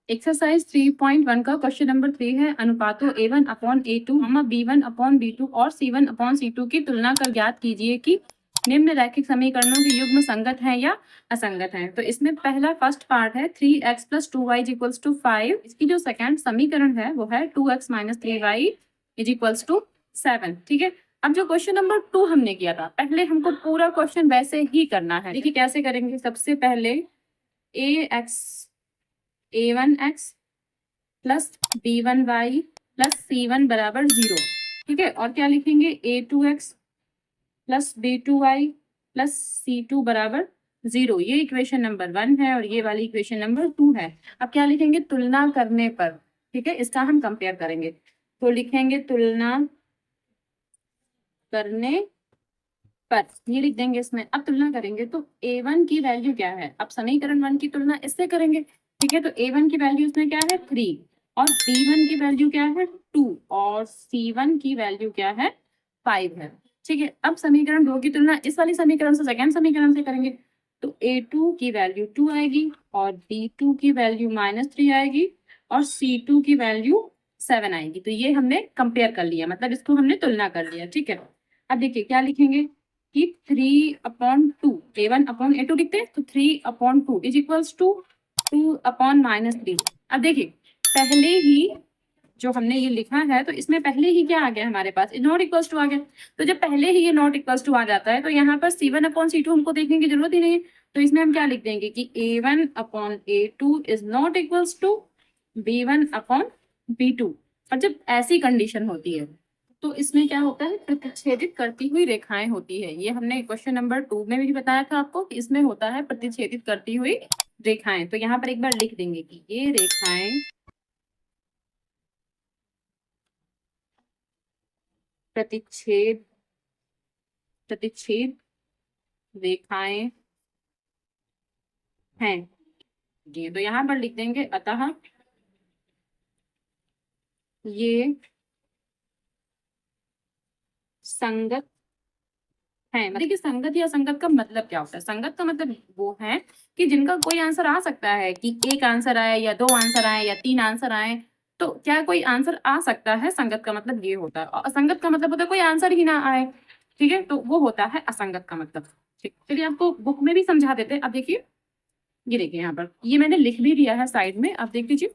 Exercise 3.1 का question number 3 है। अनुपातों a1 upon a2, b1 upon b2 और c1 अपॉन c2 की तुलना कर ज्ञात कीजिए कि निम्न रैखिक समीकरणों के युग्म संगत हैं या असंगत हैं। तो इसमें पहला फर्स्ट पार्ट है 3x plus 2y equals to 5। इसकी जो सेकंड समीकरण है वो है 2x minus 3y is equals to 7। ठीक है, अब जो क्वेश्चन नंबर 2 हमने किया था, पहले हमको पूरा क्वेश्चन वैसे ही करना है। देखिए कैसे करेंगे। सबसे पहले a1x plus b1y plus c1 बराबर 0। ठीक है, और क्या लिखेंगे a2x plus b2y plus c2 बराबर 0। ये इक्वेशन नंबर 1 है और ये वाली इक्वेशन नंबर 2 है। अब क्या लिखेंगे तुलना करने पर। ठीक है, इसका हम कंपेयर करेंगे तो लिखेंगे तुलना करने पर, ये लिख देंगे इसमें। अब तुलना करेंगे तो a1 की वैल्यू क्या है, अब समीकरण 1 की तुलना इससे करेंगे। ठीक है, तो a1 की वैल्यू इसमें क्या है 3 और b1 की वैल्यू क्या है 2 और c1 की वैल्यू क्या है 5 है। ठीक है, अब समीकरण 2 की तुलना इस वाली समीकरण से सेकंड समीकरण से करेंगे तो a2 की वैल्यू 2 आएगी और b2 की वैल्यू -3 आएगी और c2 की वैल्यू 7 आएगी। तो ये हमने कंपेयर कर लिया, मतलब इसको हमने तुलना कर लिया। ठीक है, अब देखिए क्या लिखेंगे कि 3/2 a1 अपॉन a2 लिखते हैं तो 3/2 इज इक्वल्स टू 2/-3। अब देखिए पहले ही जो हमने ये लिखा है तो इसमें पहले ही क्या आ गया हमारे पास नॉट इक्वल्स टू आ गया। तो जब पहले ही ये नॉट इक्वल्स टू आ जाता है तो यहाँ पर c1/c2 हमको देखने की जरूरत ही नहीं है। तो इसमें हम क्या लिख देंगे कि a1/a2 is not equals to b1/b2। और जब ऐसी कंडीशन होती है तो इसमें क्या होता है प्रतिच्छेदित करती हुई रेखाएं होती है। ये हमने क्वेश्चन नंबर 2 में भी बताया था आपको कि इसमें होता है प्रतिच्छेदित करती हुई रेखाएं। तो यहाँ पर एक बार लिख देंगे कि ये रेखाएं प्रतिच्छेद प्रतिच्छेद रेखाएं हैं। जी, तो यहाँ पर लिख देंगे अतः ये संगत है। मतलब कि संगत या संगत का मतलब क्या होता है। संगत का मतलब वो है कि जिनका कोई आंसर आ सकता है कि एक आंसर आए या 2 आंसर आए या 3 आंसर आए। तो क्या कोई आंसर आ सकता है, संगत का मतलब ये होता है। और असंगत का मतलब होता है कोई आंसर ही ना आए। ठीक है, तो वो होता है असंगत का मतलब। ठीक, चलिए आपको बुक में भी समझा देते हैं। अब देखिए, ये देखिए यहाँ पर ये मैंने लिख भी दिया है साइड में, अब देख लीजिए।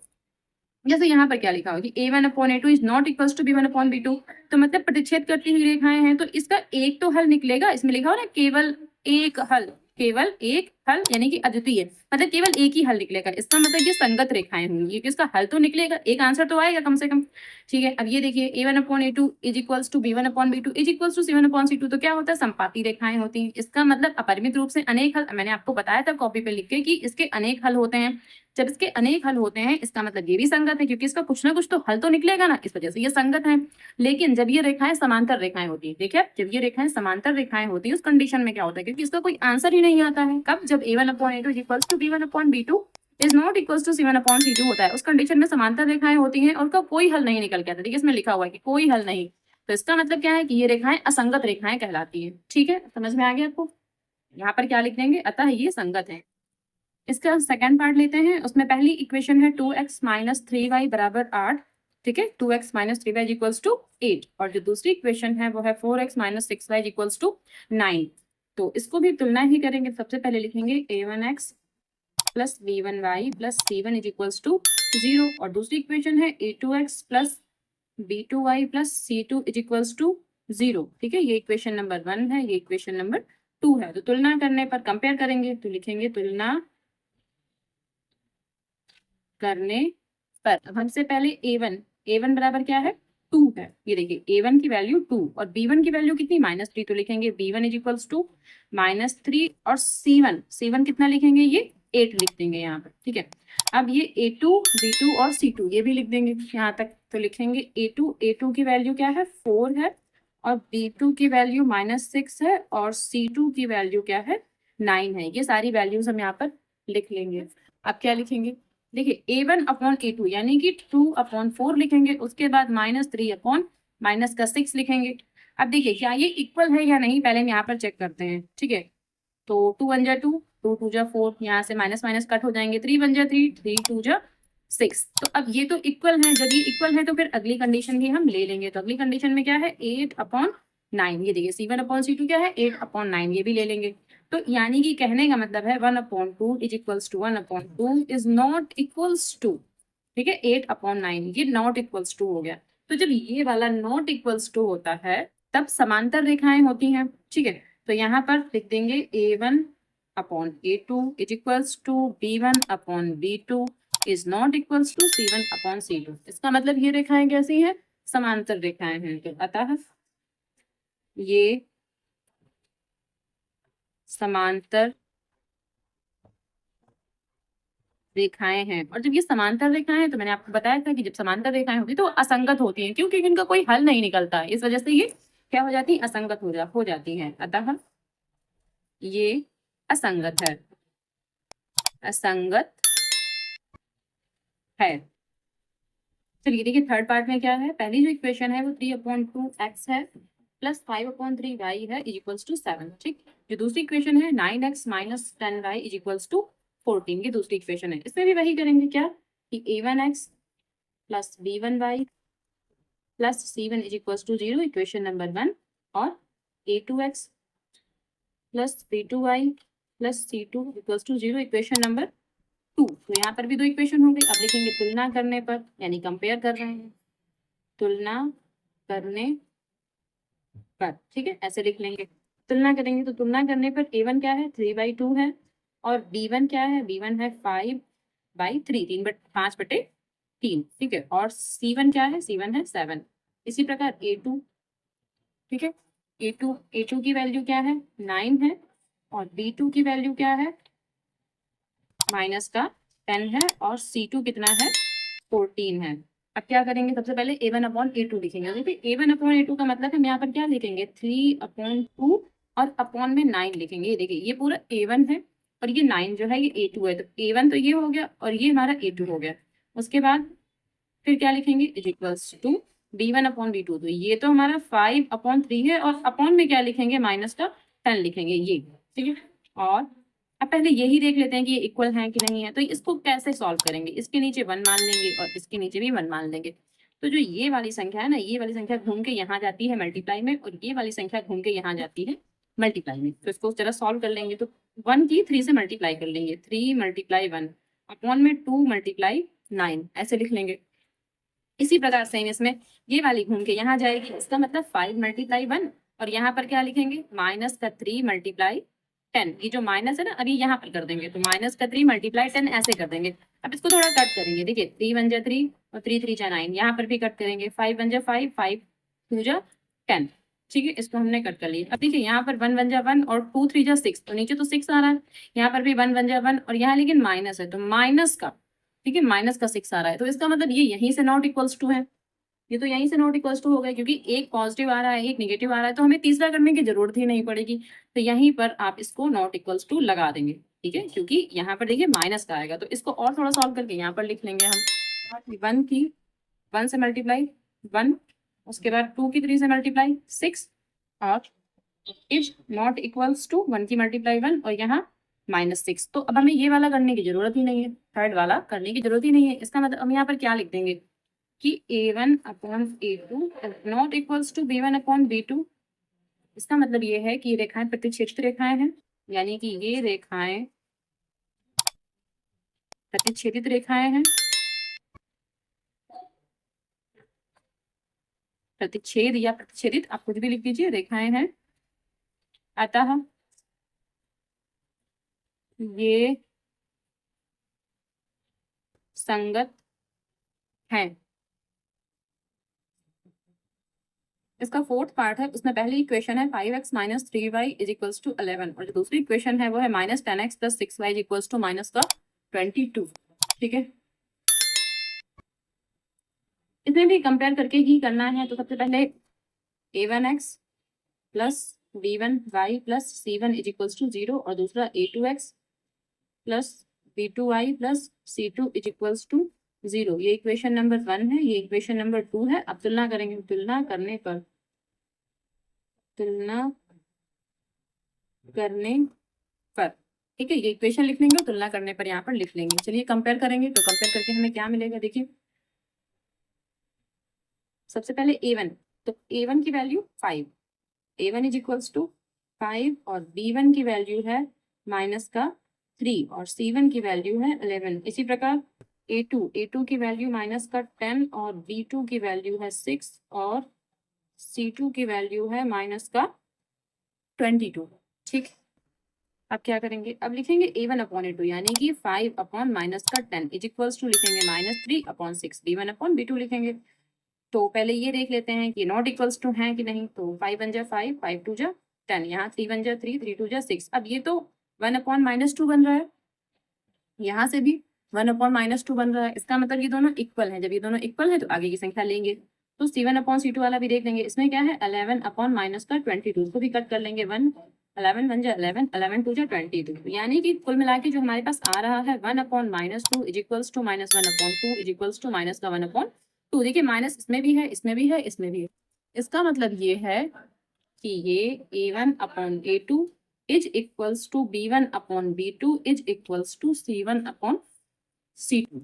जैसे यहाँ पर क्या लिखा होगा कि a1/a2 is not equals to b1/b2। तो मतलब प्रतिच्छेद करती हुई रेखाएं हैं तो इसका एक तो हल निकलेगा। इसमें लिखा हो ना केवल एक हल, केवल एक हल यानी कि अद्वितीय, मतलब केवल एक ही हल निकलेगा। इसका मतलब ये संगत रेखाएं होंगी क्योंकि इसका हल तो निकलेगा, एक आंसर तो आएगा कम से कम। ठीक है, अब ये देखिए a1/a2 is equals to b1/b2 is equals to c1/c2। तो क्या होता है संपाती रेखाएं होती हैं। इसका मतलब अपरिमित रूप से अनेक हल। मैंने आपको बताया था कॉपी पे लिख के कि इसके अनेक हल होते हैं। जब इसके अनेक हल होते हैं इसका मतलब ये भी संगत है क्योंकि इसका कुछ ना कुछ तो हल तो निकलेगा ना, इस वजह से ये संगत है। लेकिन जब ये रेखाएं समांतर रेखाएं होती है, देखिए जब ये रेखाएं समांतर रेखाएं होती है उस कंडीशन में क्या होता है क्योंकि इसका कोई आंसर ही नहीं आता है। कब, जब a1/a2 equals to b1/b2 is not equals to c1/c2 होता है। उस कंडीशन में समांतर रेखाएं होती हैं और उसका कोई हल नहीं निकल के आता। देखिए इसमें लिखा हुआ है कि कोई हल नहीं। तो इसका मतलब क्या है कि ये रेखाएं असंगत रेखाएं कहलाती है। ठीक है, समझ में आ गया आपको। यहाँ पर क्या लिख देंगे अतः ये संगत है। इसका सेकंड पार्ट लेते हैं। उसमें पहली इक्वेशन है 2x माइनस 3y बराबर 8। ठीक है, 2x minus 3y equals to 8। और जो दूसरी इक्वेशन है वो है 4x minus 6y equals to 9। तो इसको भी तुलना ही करेंगे। सबसे पहले लिखेंगे a1x plus b1y plus c1 is equals to 0। और दूसरी इक्वेशन है a2x plus b2y plus c2 is equals to 0। ठीक है, ये इक्वेशन नंबर 1 है, ये इक्वेशन नंबर 2 है। तो तुलना करने पर कंपेयर करेंगे तो लिखेंगे तुलना करने पर। अब हमसे पहले a1 बराबर क्या है 2 है। ये देखिए a1 की वैल्यू 2 और b1 की वैल्यू कितनी -3। तो लिखेंगे b1 इज इक्वल्स टू -3 और c1 कितना लिखेंगे ये 8 लिख देंगे यहाँ पर। ठीक है, अब ये a2 b2 और c2 ये भी लिख देंगे यहाँ तक। तो लिखेंगे a2 की वैल्यू क्या है 4 है और b2 की वैल्यू -6 है और c2 की वैल्यू क्या है 9 है। ये सारी वैल्यूज हम यहाँ पर लिख लेंगे। अब क्या लिखेंगे, देखिए a1/a2 यानी कि 2/4 लिखेंगे। उसके बाद -3 -6 लिखेंगे। अब देखिए क्या ये इक्वल है या नहीं, पहले हम यहाँ पर चेक करते हैं। ठीक है, तो 2 1 जा 2, 2 2 जा 4, यहाँ से माइनस माइनस कट हो जाएंगे। 3 1 जा 3, 3 2 जा 6। तो अब ये तो इक्वल है, जब ये इक्वल है तो फिर अगली कंडीशन भी हम ले लेंगे। तो अगली कंडीशन में क्या है, 8/9। ये देखिए C1/C2 क्या है, 8/9, ये भी ले लेंगे। तो यानी कि कहने का मतलब है 1/2 is equals to 1/2 is not equals to, ठीक है, 8/9, ये नॉट इक्वल्स टू हो गया। तो जब ये वाला नॉट इक्वल्स टू होता है तब समांतर रेखाएं होती हैं, ठीक है। तो यहाँ पर लिख देंगे A1/A2 is equals to B1/B2 is not equals to C1/C2। इसका मतलब ये रेखाएं कैसी हैं, समांतर रेखाएं हैं। तो अतः ये समांतर रेखाएं हैं। और जब ये समांतर रेखाएं हैं तो मैंने आपको बताया था कि जब समांतर रेखाएं होती तो असंगत होती हैं, क्योंकि इनका कोई हल नहीं निकलता, इस वजह से ये क्या हो जाती है, असंगत हो जाती हैं। अतः ये असंगत है, असंगत है। चलिए देखिए थर्ड पार्ट में क्या है, पहली जो इक्वेशन है वो 3/2x है प्लस 5/3y है इज इक्वल्स टू 7, ठीक। जो दूसरी इक्वेशन है 9x minus 10y is equals to 14, ये दूसरी इक्वेशन है। इसमें भी वही करेंगे क्या कि a1x plus b1y plus C1 is equals to 0, equation number 1, और a2x plus b2y plus C2 equals to 0, equation number 2। तो यहाँ पर भी दो इक्वेशन हो गई। अब लिखेंगे तुलना करने पर, यानी कंपेयर कर रहे हैं, तुलना करने पर, ठीक है, ऐसे लिख लेंगे। तुलना करेंगे तो तुलना करने पर a1 क्या है, 3/2 है, और b1 क्या है, b1 है 5/3, 5/3, ठीक है, और C1 क्या है, C1 है 7। इसी प्रकार a2, ठीक है, A2 की वैल्यू क्या है, 9 है, और B2 की वैल्यू क्या है, माइनस का 10 है, और C2 कितना है, 14 है। अब क्या करेंगे, सबसे पहले A1/A2 लिखेंगे। देखिए A1/A2 का मतलब हम यहाँ पर क्या लिखेंगे, 3/2 और अपॉन में 9 लिखेंगे। ये देखिए ये पूरा A1 है और ये 9 जो है ये A2 है। तो A1 तो ये हो गया और ये हमारा A2 हो गया। उसके बाद फिर क्या लिखेंगे, इज इक्वल्स टू B1/B2। तो ये तो हमारा 5/3 है, और अपॉन में क्या लिखेंगे, माइनस का 10 लिखेंगे, ये ठीक है। और अब पहले यही देख लेते हैं कि ये इक्वल है कि नहीं है। तो इसको कैसे सॉल्व करेंगे, इसके नीचे 1 मान लेंगे और इसके नीचे भी 1 मान लेंगे। तो जो ये वाली संख्या है ना, ये वाली संख्या घूम के यहाँ जाती है मल्टीप्लाई में, और ये वाली संख्या घूम के यहाँ जाती है मल्टीप्लाई में। तो इसको जरा सॉल्व कर लेंगे। तो 1 की 3 से मल्टीप्लाई कर लेंगे, 3 × 1 अपॉन में 2 × 9, ऐसे लिख लेंगे। इसी प्रकार से इसमें ये वाली घूम के यहाँ जाएगी, इसका मतलब 5 × 1, और यहाँ पर क्या लिखेंगे, माइनस का 3 × 10। ये जो माइनस है ना, अभी यहाँ पर कर देंगे, तो माइनस का 3 × 10 ऐसे कर देंगे। अब इसको थोड़ा कट करेंगे। देखिए 3 × 1 = 3 और 3 × 3 = 9, यहाँ पर भी कट करेंगे। 5 × 1 = 5, 5 × 2 = 10, ठीक है, इसको हमने कट कर लिया। अब देखिए यहाँ पर 1 × 1 = 1 और 2 × 3 = 6, तो नीचे तो 6 आ रहा है। यहाँ पर भी 1 × 1 = 1 और यहाँ लेकिन माइनस है, तो माइनस का, ठीक है, माइनस का 6 आ रहा है। तो इसका मतलब ये यहीं से नॉट इक्वल्स टू है, ये तो यहीं से नॉट इक्वल्स टू हो गया, क्योंकि एक पॉजिटिव आ रहा है एक नेगेटिव आ रहा है, तो हमें तीसरा करने की जरूरत ही नहीं पड़ेगी। तो यहीं पर आप इसको नॉट इक्वल्स टू लगा देंगे, ठीक है, क्योंकि यहाँ पर देखिए माइनस का आएगा। तो इसको और थोड़ा सॉल्व करके यहाँ पर लिख लेंगे हम। 1 की 1 से मल्टीप्लाई 1, उसके बाद 2 की 3 से मल्टीप्लाई 6, और इज नॉट इक्वल्स टू 1 की मल्टीप्लाई 1 और यहाँ -6। तो अब हमें ये वाला करने की जरूरत ही नहीं है, थर्ड वाला करने की जरूरत ही नहीं है। इसका मतलब हम यहाँ पर क्या लिख देंगे कि A1/A2 not equals to B1/B2। इसका मतलब ये है कि रेखाएं प्रतिच्छेदित रेखाएं हैं, यानी कि ये रेखाएं प्रतिच्छेदित रेखाएं हैं, प्रतिच्छेद या प्रतिच्छेदित आप कुछ भी लिख दीजिए, रेखाएं हैं। अतः ये संगत हैं। इसका फोर्थ पार्ट है, उसमें पहली इक्वेशन है 5x minus 3y is equals to 11, और जो दूसरी इक्वेशन है वो है -10x plus 6y is equals to -22, ठीक है। इसमें भी कंपेयर करके ही करना है। तो सबसे पहले a1x plus b1y plus c1 is equals to 0, और दूसरा a2x plus b2y plus c2 is equals to 0। ये इक्वेशन नंबर 1 है, ये इक्वेशन नंबर 2 है। अब तुलना करेंगे, तुलना करने पर, तुलना करने पर ठीक है, ये इक्वेशन लिख लेंगे, तुलना करने पर यहाँ पर लिख लेंगे। चलिए कंपेयर करेंगे, तो कंपेयर करके हमें क्या मिलेगा, देखिए सबसे पहले a1, तो a1 की value 5, a1 is equals to 5 और b1 की वैल्यू है माइनस का 3 और c1 की वैल्यू है 11। इसी प्रकार a2 की वैल्यू माइनस का 10 और b2 की वैल्यू है 6 और c2 की वैल्यू है माइनस का 22। ठीक, अब क्या करेंगे, अब लिखेंगे a1 अपॉन a2 यानी कि 5 अपॉन माइनस का 10 इज इक्वल्स टू लिखेंगे minus 3 upon 6, b1 upon b2 लिखेंगे। तो पहले ये देख लेते हैं कि नॉट इक्वल्स टू है कि नहीं, तो 5 1 जा 5, 5 2 जा 10, यहाँ 3 1 जा 3, 3 2 जा 6। अब ये तो 1 अपॉन माइनस 2 बन रहा है, यहाँ से भी 1 अपॉन माइनस 2 बन रहा है, इसका मतलब ये दोनों इक्वल है। जब ये दोनों इक्वल है तो आगे की संख्या लेंगे, तो c1 अपॉन c2 वाला भी देख लेंगे। इसमें क्या है 11 अपॉन माइनस का 22, इसको भी कट कर लेंगे। 1 11 1 जा 11, 11 2 जा 22, यानी कि कुल मिला के जो हमारे पास आ रहा है 1 upon minus 2 is equals to minus 1 upon 2 is equals to minus का 1 अपॉन 2। देखिए माइनस इसमें भी है, इसमें भी है, इसमें भी है। इसका मतलब ये है कि ये a1 upon a2 is equals to b1 upon b2 is equals to c1 upon c2।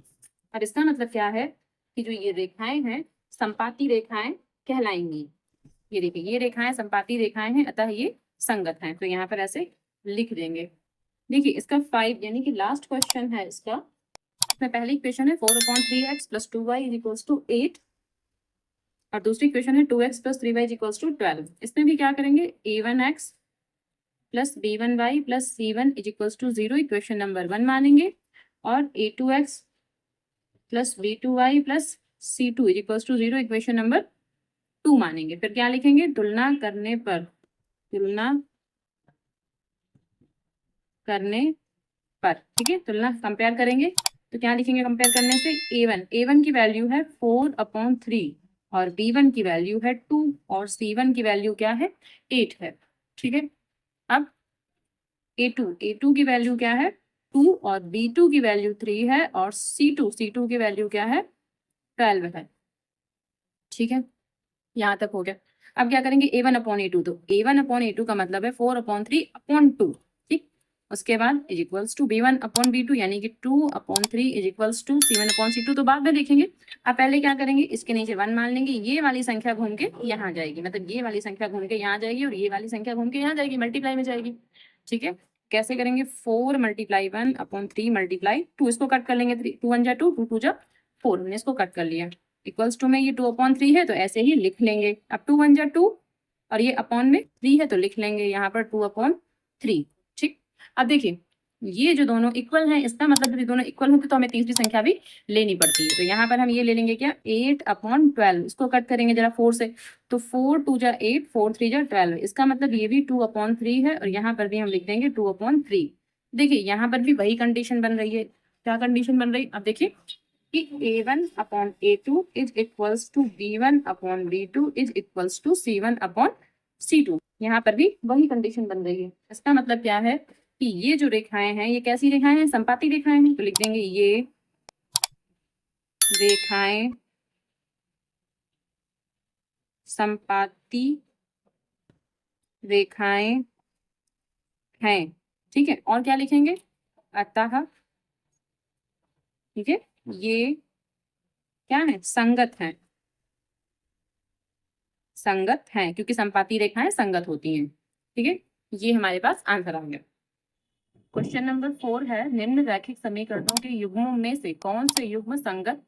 अब इसका मतलब क्या है कि जो ये रेखाएं हैं संपाती रेखाएं कहलाएंगी। ये देखिए ये रेखाएं संपाती रेखाएं हैं, अतः ये संगत हैं, तो यहाँ पर ऐसे लिख देंगे। देखिए इसका 5 यानी कि लास्ट क्वेश्चन है इसका, इसमें पहली इक्वेशन है 4 upon 3x plus 2y is equals to 8 और दूसरी इक्वेशन है 2x plus 3y is equals to 12। इसमें भी क्या करेंगे a1x plus b1y plus c1 is equals to 0 equation number 1 मानेंगे और a2x plus b2y plus c2 is equals to 0 equation number 2 मानेंगे। फिर क्या लिखेंगे, तुलना करने पर, तुलना करने पर, ठीक है, तुलना कंपेयर करेंगे तो क्या लिखेंगे कंपेयर करने से, a1 की वैल्यू है 4 अपॉन 3 और b1 की वैल्यू है 2 और c1 की वैल्यू क्या है 8 है। ठीक है, अब a2 की वैल्यू क्या है 2 और b2 की वैल्यू 3 है और c2 की वैल्यू क्या है 12 है। ठीक है, यहाँ तक हो गया। अब क्या करेंगे a1 अपॉन a2, तो a1 अपॉन a2 का मतलब है 4 अपॉन 3 अपॉन 2। ठीक, उसके बाद is equals to b1 upon b2 यानी कि 2 upon 3 is equals to c1 upon c2, तो बाद में देखेंगे। अब पहले क्या करेंगे, इसके नीचे 1 मान लेंगे, ये वाली संख्या घूम के यहाँ जाएगी, मतलब ये वाली संख्या घूम के यहाँ जाएगी और ये वाली संख्या घूम के यहाँ जाएगी, मल्टीप्लाई में जाएगी। ठीक है, कैसे करेंगे, 4 मल्टीप्लाई 1 अपॉन 3 मल्टीप्लाई 2, इसको कट कर लेंगे, 2 1 जा 2, 2 2 जा 4, हमने इसको कट कर लिया। इक्वल्स टू में ये 2 अपॉन 3 है तो ऐसे ही लिख लेंगे। अब 2 1 जा 2 और ये अपॉन में 3 है तो लिख लेंगे यहाँ पर 2 अपॉन 3। ठीक, अब देखिए ये जो दोनों इक्वल हैं, इसका मतलब जब ये दोनों इक्वल होंगे तो हमें तीसरी संख्या भी लेनी पड़ती है। तो यहाँ पर हम ये ले लेंगे क्या 8 अपॉन 12, इसको कट करेंगे जरा 4 से, तो 4 2 जा 8, 4 3 जा 12, इसका मतलब ये भी 2 अपॉन 3 है और यहाँ पर भी हम लिख देंगे 2 अपॉन 3। देखिए यहाँ पर भी वही कंडीशन बन रही है। क्या कंडीशन बन रही है, अब देखिए कि a1 upon a2 is equals to b1 upon b2 is equals to c1 upon c2, यहाँ पर भी वही कंडीशन बन रही है। इसका मतलब क्या है कि ये जो रेखाएं हैं ये कैसी रेखाएं हैं, संपाती रेखाएं हैं, तो लिख देंगे ये रेखाएं संपाती रेखाएं हैं। ठीक है, और क्या लिखेंगे, अतः, ठीक है, ये क्या है, संगत है, संगत है क्योंकि संपाती रेखाएं संगत होती हैं। ठीक है, ये हमारे पास आंसर आ गया। क्वेश्चन नंबर 4 है, निम्न रैखिक समीकरणों के युग्मों में से कौन से युग्म संगत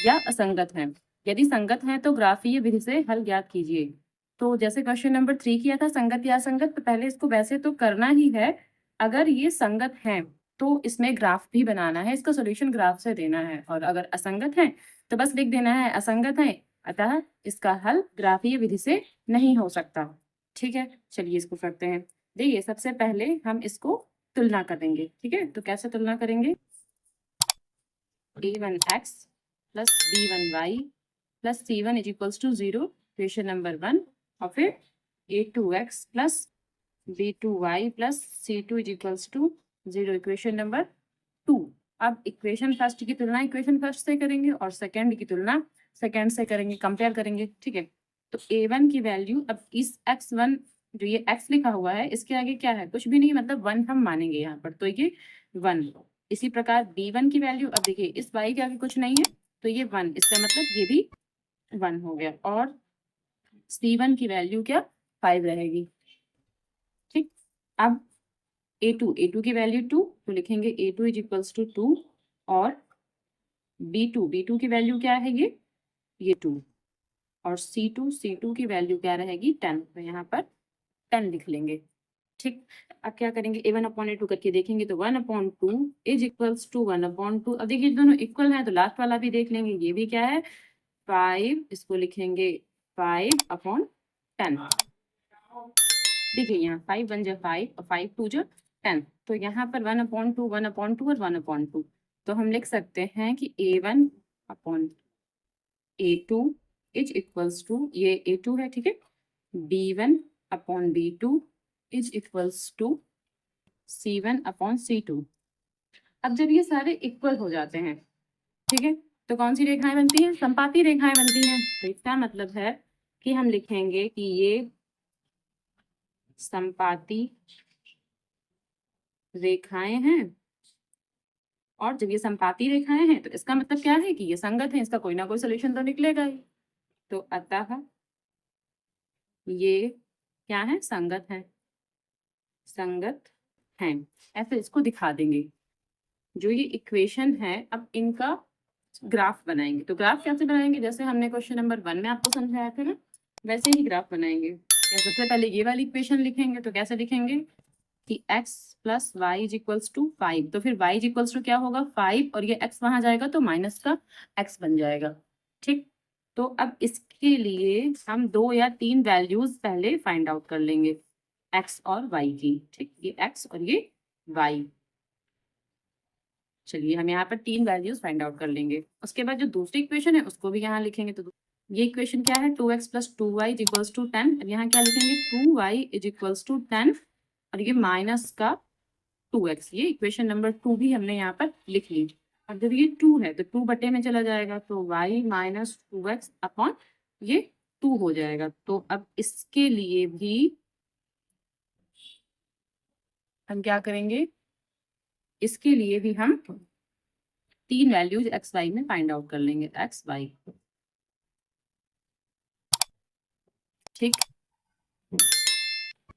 या असंगत हैं, यदि संगत हैं तो ग्राफीय विधि से हल ज्ञात कीजिए। तो जैसे क्वेश्चन नंबर 3 किया था संगत या असंगत, तो पहले इसको वैसे तो करना ही है। अगर ये संगत हैं तो इसमें ग्राफ भी बनाना है, इसका सोल्यूशन ग्राफ से देना है, और अगर असंगत है तो बस लिख देना है असंगत है, अतः इसका हल ग्राफीय विधि से नहीं हो सकता। ठीक है, चलिए इसको करते हैं। देखिए सबसे पहले हम इसको तुलना करेंगे। ठीक है, तो कैसे तुलना करेंगे, a1x plus b1y plus c1 is equals to 0 equation number 1, और फिर a2x plus b2y plus c2 is equals to 0 equation number 2। अब इक्वेशन फर्स्ट की तुलना इक्वेशन फर्स्ट से करेंगे और सेकंड की तुलना सेकंड से करेंगे, कंपेयर करेंगे। ठीक है, तो a1 की वैल्यू, अब इस x1 जो ये x लिखा हुआ है इसके आगे क्या है, कुछ भी नहीं, मतलब 1 हम मानेंगे यहाँ पर, तो ये 1। इसी प्रकार b1 की वैल्यू, अब देखिए इस y के आगे कुछ नहीं है तो ये 1, इसका मतलब ये भी 1 हो गया। और c1 की वैल्यू क्या, 5 रहेगी। ठीक, अब a2 की वैल्यू 2, तो लिखेंगे a2 इज इक्वल्स टू 2। और b2 की वैल्यू क्या है, ये 2। और C2 की वैल्यू क्या रहेगी, 10, तो यहाँ पर 10 लिख लेंगे। ठीक, अब क्या करेंगे, a1/a2 करके देखेंगे तो 1/2 इज इक्वल्स टू 1/2। अब देखिए दोनों इक्वल हैं तो लास्ट वाला भी देख लेंगे, ये भी क्या है 5, इसको लिखेंगे 5/10। देखिए यहाँ 5 1 जा 5 और 5 2 जा 10, तो यहाँ पर 1/2 1/2 और 1/2, तो हम लिख सकते हैं कि a1/a2 इज इक्वल्स टू, ये a2 है, ठीक है, b1/b2 is equals to c1/c2। अब जब ये सारे इक्वल हो जाते हैं, ठीक है, तो कौन सी रेखाएं बनती हैं, संपाती रेखाएं बनती हैं। तो इसका मतलब है कि हम लिखेंगे कि ये संपाती रेखाएं हैं। और जब ये संपाती रेखाएं हैं तो इसका मतलब क्या है कि ये संगत है, इसका कोई ना कोई सोल्यूशन तो निकलेगा ही। तो अतः ये क्या है, संगत है, संगत हैं। ऐसे इसको दिखा देंगे। जो ये इक्वेशन है, अब इनका ग्राफ बनाएंगे। तो ग्राफ कैसे बनाएंगे, जैसे हमने क्वेश्चन नंबर 1 में आपको समझाया था ना, वैसे ही ग्राफ बनाएंगे। या सबसे पहले ये वाली इक्वेशन लिखेंगे, तो कैसे लिखेंगे कि x plus y is equals to 5, तो फिर y इज इक्वल्स टू क्या होगा 5, और ये x वहां जाएगा तो माइनस का x बन जाएगा। ठीक, तो अब इसके लिए हम 2 या 3 वैल्यूज पहले फाइंड आउट कर लेंगे, x और y की। ठीक, ये x और ये y। चलिए हम यहाँ पर 3 वैल्यूज फाइंड आउट कर लेंगे। उसके बाद जो दूसरी इक्वेशन है उसको भी यहाँ लिखेंगे। तो ये इक्वेशन क्या है, 2x plus 2y is equals to 10। अब यहाँ क्या लिखेंगे, 2y इज इक्वल्स टू 10 और ये माइनस का 2x। ये इक्वेशन नंबर 2 भी हमने यहाँ पर लिख ली। अब जब ये 2 है तो 2 बटे में चला जाएगा, तो y माइनस 2x अपॉन ये 2 हो जाएगा। तो अब इसके लिए भी हम क्या करेंगे, इसके लिए भी हम 3 वैल्यूज एक्स वाई में फाइंड आउट कर लेंगे, एक्स वाई। ठीक,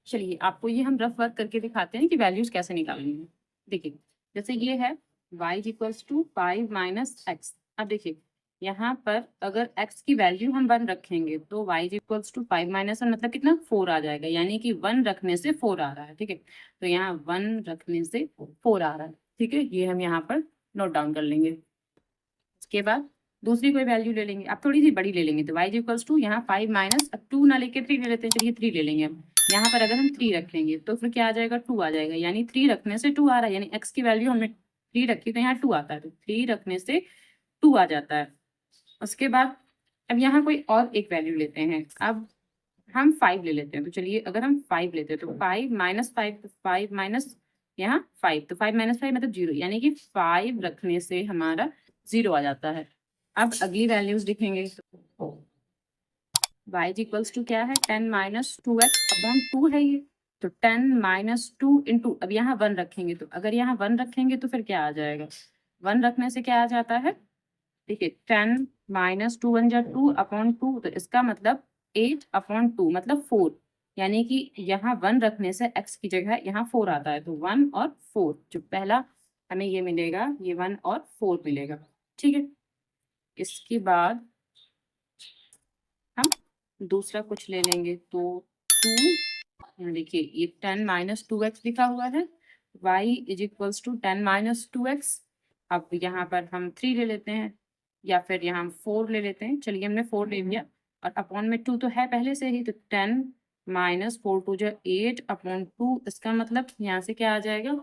चलिए आपको ये हम रफ वर्क करके दिखाते हैं कि वैल्यूज कैसे निकालनी है। देखिए जैसे ये है y equals to 5 minus x. अब देखिए यहाँ पर अगर x की वैल्यू हम 1 रखेंगे तो y इक्वल्स टू 5 माइनस 1 मतलब कितना 4 आ जाएगा, यानी कि 1 रखने से 4 आ रहा है। ठीक है, तो यहाँ 1 रखने से 4 आ रहा है। ठीक है, ये हम यहाँ पर नोट डाउन कर लेंगे। उसके बाद दूसरी कोई वैल्यू ले लेंगे, अब थोड़ी सी बड़ी ले लेंगे, तो y इक्वल्स टू यहाँ 5 माइनस, अब 2 ना लेके 3 ले लेते हैं, चलिए 3 ले लेंगे। हम यहाँ पर अगर हम 3 रखेंगे तो फिर क्या आ जाएगा 2 आ जाएगा, यानी 3 रखने से 2 आ रहा है, यानी x की वैल्यू हमने 3 रखी तो यहाँ 2 आता है, तो 3 रखने से 2 आ जाता है। उसके बाद अब यहाँ कोई और एक वैल्यू लेते हैं, अब हम 5 ले लेते हैं। तो चलिए अगर हम 5 लेते हैं तो 5 माइनस 5, 5 माइनस यहाँ 5, तो 5 माइनस 5 मतलब 0, यानी कि 5 रखने से हमारा 0 आ जाता है। अब अगली वैल्यूज लिखेंगे, तो y इक्वल्स टू क्या है 10 माइनस 2x अपॉन 2 है ये, तो 10 माइनस 2 इंटू, अब यहाँ 1 रखेंगे, तो अगर यहाँ 1 रखेंगे तो फिर क्या आ जाएगा, 1 रखने से क्या आ जाता है, देखिए 10 माइनस 2 1 जा 2 अपॉन 2, तो इसका मतलब 8/2 मतलब 4, यानी कि यहाँ 1 रखने से x की जगह यहाँ 4 आता है, तो 1 और 4 जो पहला हमें ये मिलेगा, ये 1 और 4 मिलेगा। ठीक है, इसके बाद हम दूसरा कुछ ले लेंगे, तो 2, देखिए ये 10 माइनस 2x लिखा हुआ है, y is equals to 10 minus 2x। अब यहाँ पर हम 3 ले लेते हैं या फिर यहाँ हम 4 ले लेते हैं, चलिए हमने 4 ले लिया और अपॉन में 2 तो है पहले से ही, तो 10 माइनस 4 2 जो 8/2, इसका मतलब यहाँ से क्या आ जाएगा,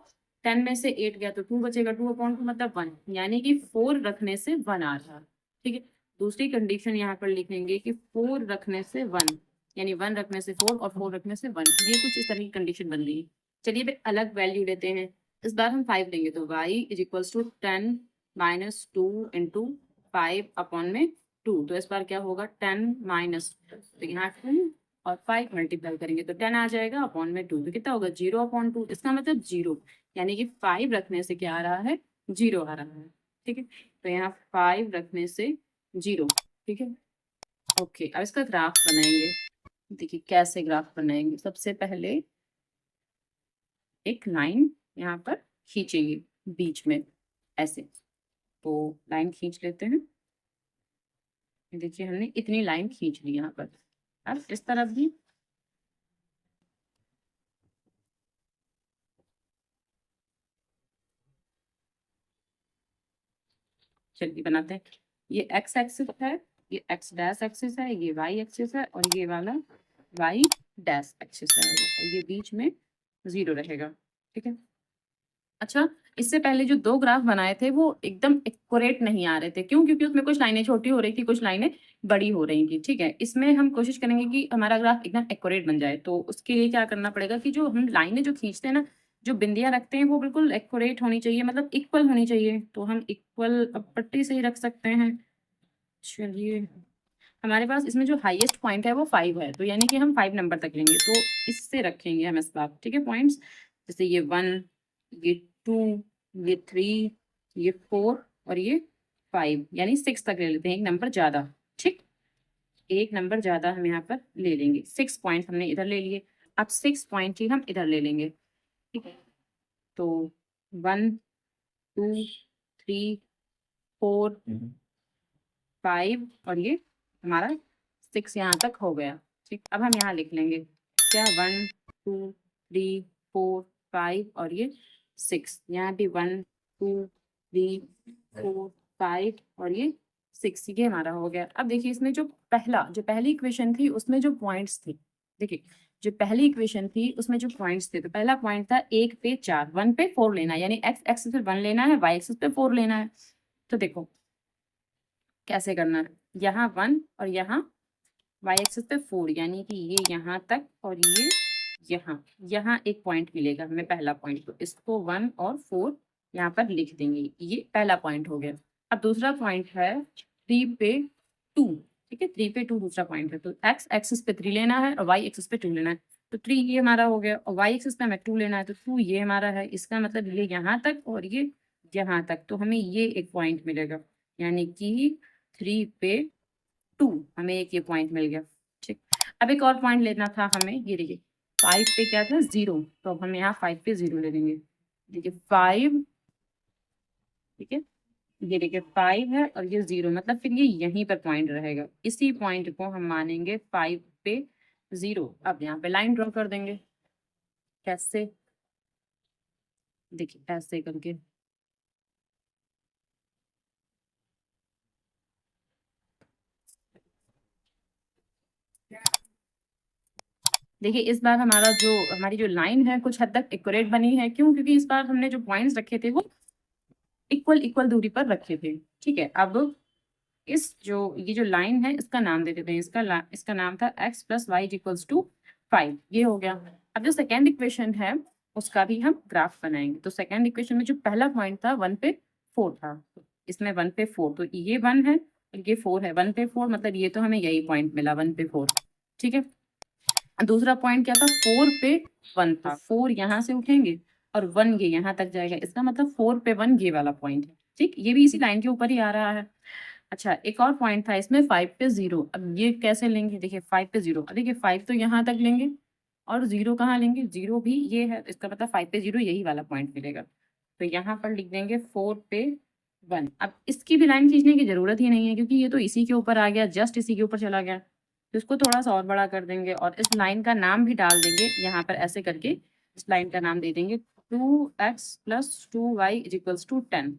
10 में से 8 गया तो 2 बचेगा, 2/2 मतलब 1, यानी कि 4 रखने से 1 आ रहा है। ठीक है, दूसरी कंडीशन यहाँ पर लिखेंगे कि 4 रखने से 1, यानी 1 रखने से 4 और 4 रखने से 1, ये कुछ इस तरह की कंडीशन बन रही है। चलिए फिर अलग वैल्यू लेते हैं, इस बार हम 5 लेंगे, तो y is equals to 10 minus 2 into 5 upon में 2, तो इस बार क्या होगा 10 माइनस, तो यहाँ 2 और 5 मल्टीप्लाई करेंगे तो 10 आ जाएगा, अपॉन में 2 तो कितना होगा 0/2। इसका मतलब 0, यानी कि 5 रखने से क्या आ रहा है 0 आ रहा है। ठीक है, तो यहाँ 5 रखने से 0। ठीक है, ओके। अब इसका ग्राफ बनाएंगे। देखिए कैसे ग्राफ बनाएंगे, सबसे पहले एक लाइन यहाँ पर खींचेंगे बीच में ऐसे, तो लाइन खींच लेते हैं। देखिए हमने इतनी लाइन खींच ली यहाँ पर। अब इस तरफ भी चलिए बनाते हैं। ये एक्स एक्सिस है, ये एक्स डैश एक्सिस है, ये वाई एक्सिस है, और ये वाला वाई डैश एक्सिस रहेगा, और ये बीच में 0 रहेगा। ठीक है, अच्छा, इससे पहले जो 2 ग्राफ बनाए थे वो एकदम एक्यूरेट नहीं आ रहे थे। क्यों? क्योंकि उसमें कुछ लाइनें छोटी हो रही थी, कुछ लाइनें बड़ी हो रही थी। ठीक है, इसमें हम कोशिश करेंगे कि हमारा ग्राफ एकदम एक्यूरेट बन जाए। तो उसके लिए क्या करना पड़ेगा कि जो हम लाइनें जो खींचते हैं ना, जो बिंदियां रखते हैं वो बिल्कुल एक्यूरेट होनी चाहिए, मतलब इक्वल होनी चाहिए। तो हम इक्वल अब पट्टी से ही रख सकते हैं। चलिए, हमारे पास इसमें जो हाईएस्ट पॉइंट है वो 5 है, तो यानी कि हम 5 नंबर तक लेंगे, तो इससे रखेंगे हम इस बार। ठीक है, पॉइंट्स जैसे ये 1, ये 2, ये 3, ये 4 और ये 5, यानी 6 तक ले लेते हैं, एक नंबर ज्यादा। ठीक, एक नंबर ज्यादा हम यहाँ पर ले लेंगे। 6 पॉइंट हमने इधर ले लिए, अब 6 पॉइंट ही हम इधर ले लेंगे। ठीक है, तो 1, 2, 3, 4, 5 और ये हमारा 6 यहाँ तक हो गया। ठीक, अब हम यहाँ लिख लेंगे क्या, 1, 2, 3, 4, 5 और ये 6। यहाँ भी 1, 2, 3, 4, 5 और ये 6, ये हमारा हो गया। अब देखिए इसमें जो पहली इक्वेशन थी उसमें जो पॉइंट्स थे, देखिए जो पहली इक्वेशन थी उसमें जो पॉइंट्स थे, तो पहला पॉइंट था 1 पे 4, 1 पे 4 लेना है, यानी एक्स एक्सिस पे 1 लेना है, वाई एक्सिस पे 4 लेना है। तो देखो कैसे करना है, यहाँ 1 और यहाँ वाई एक्सिस पे 4, यानी कि ये यहाँ तक और ये यहाँ यहाँ एक पॉइंट मिलेगा हमें, पहला पॉइंट। तो इसको 1 और 4 यहाँ पर लिख देंगे, ये पहला पॉइंट हो गया। अब दूसरा पॉइंट है 3 पे 2। ठीक है, 3 पे 2 दूसरा पॉइंट है, तो एक्स एक्सिस पे 3 लेना है और वाई एक्सिस पे 2 लेना है। तो 3 ये हमारा हो गया, और वाई एक्सिस पे हमें 2 लेना है, तो 2 ये हमारा है। इसका मतलब ये यहाँ तक और ये यहाँ तक, तो हमें ये एक पॉइंट मिलेगा, यानी कि 3 पे 2 हमें एक ये पॉइंट मिल गया। ठीक, अब एक और पॉइंट लेना था हमें, ये देखिए 5 पे क्या था 0, तो अब हम यहाँ 5 पे 0 ले लेंगे। देखिए 5, ठीक है, ये देखिए 5 है और ये 0, मतलब फिर ये यहीं पर पॉइंट रहेगा, इसी पॉइंट को हम मानेंगे 5 पे 0। अब यहाँ पे लाइन ड्रॉ कर देंगे, कैसे, देखिए ऐसे करके। देखिए इस बार हमारी जो लाइन है कुछ हद तक एक्यूरेट बनी है। क्यों? क्योंकि इस बार हमने जो पॉइंट्स रखे थे वो इक्वल इक्वल दूरी पर रखे थे। ठीक है, अब ये जो लाइन है इसका नाम दे देते हैं, इसका नाम था x plus y equals to 5, ये हो गया। अब जो सेकेंड इक्वेशन है उसका भी हम ग्राफ बनाएंगे। तो सेकेंड इक्वेशन में जो पहला पॉइंट था 1 पे 4 था, तो इसमें 1 पे 4, तो ये 1 है और ये 4 है, 1 पे 4 मतलब ये तो हमें यही पॉइंट मिला 1 पे 4। ठीक है, दूसरा पॉइंट क्या था 4 पे 1 था, 4 यहाँ से उठेंगे और 1 ये यहाँ तक जाएगा, इसका मतलब 4 पे 1 ये वाला पॉइंट है। ठीक, ये भी इसी लाइन के ऊपर ही आ रहा है। अच्छा, एक और पॉइंट था इसमें 5 पे 0, अब ये कैसे लेंगे, देखिए 5 पे 0, देखिए 5 तो यहाँ तक लेंगे और 0 कहाँ लेंगे, 0 भी ये है, तो इसका मतलब 5 पे 0 यही वाला पॉइंट मिलेगा। तो यहाँ पर लिख देंगे 4 पे 1। अब इसकी भी लाइन खींचने की जरूरत ही नहीं है, क्योंकि ये तो इसी के ऊपर आ गया, जस्ट इसी के ऊपर चला गया। तो इसको थोड़ा सा और बड़ा कर देंगे और इस लाइन का नाम भी डाल देंगे यहाँ पर, ऐसे करके इस लाइन का नाम दे देंगे 2x plus 2y equals to 10।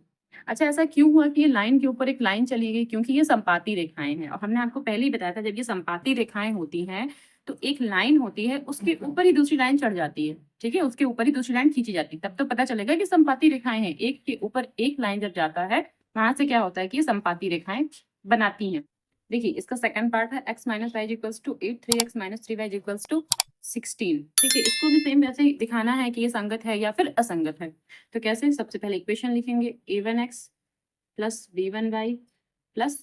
अच्छा, ऐसा क्यों हुआ कि ये लाइन के ऊपर एक लाइन चली गई? क्योंकि ये संपाती रेखाएं हैं, और हमने आपको पहले ही बताया था जब ये संपाती रेखाएं होती हैं तो एक लाइन होती है उसके ऊपर ही दूसरी लाइन चढ़ जाती है। ठीक है, उसके ऊपर ही दूसरी लाइन खींची जाती है, तब तो पता चलेगा कि संपाती रेखाएं हैं। एक के ऊपर एक लाइन जब जाता है वहां से क्या होता है कि ये संपाती रेखाएं बनाती हैं। देखिए इसका सेकंड पार्ट है x minus y equals to 8, 3x minus 3y equals to 16। ठीक है, इसको भी सेम वैसे ही दिखाना है कि ये संगत है या फिर असंगत है। तो कैसे, सबसे पहले इक्वेशन लिखेंगे a1x plus b1y plus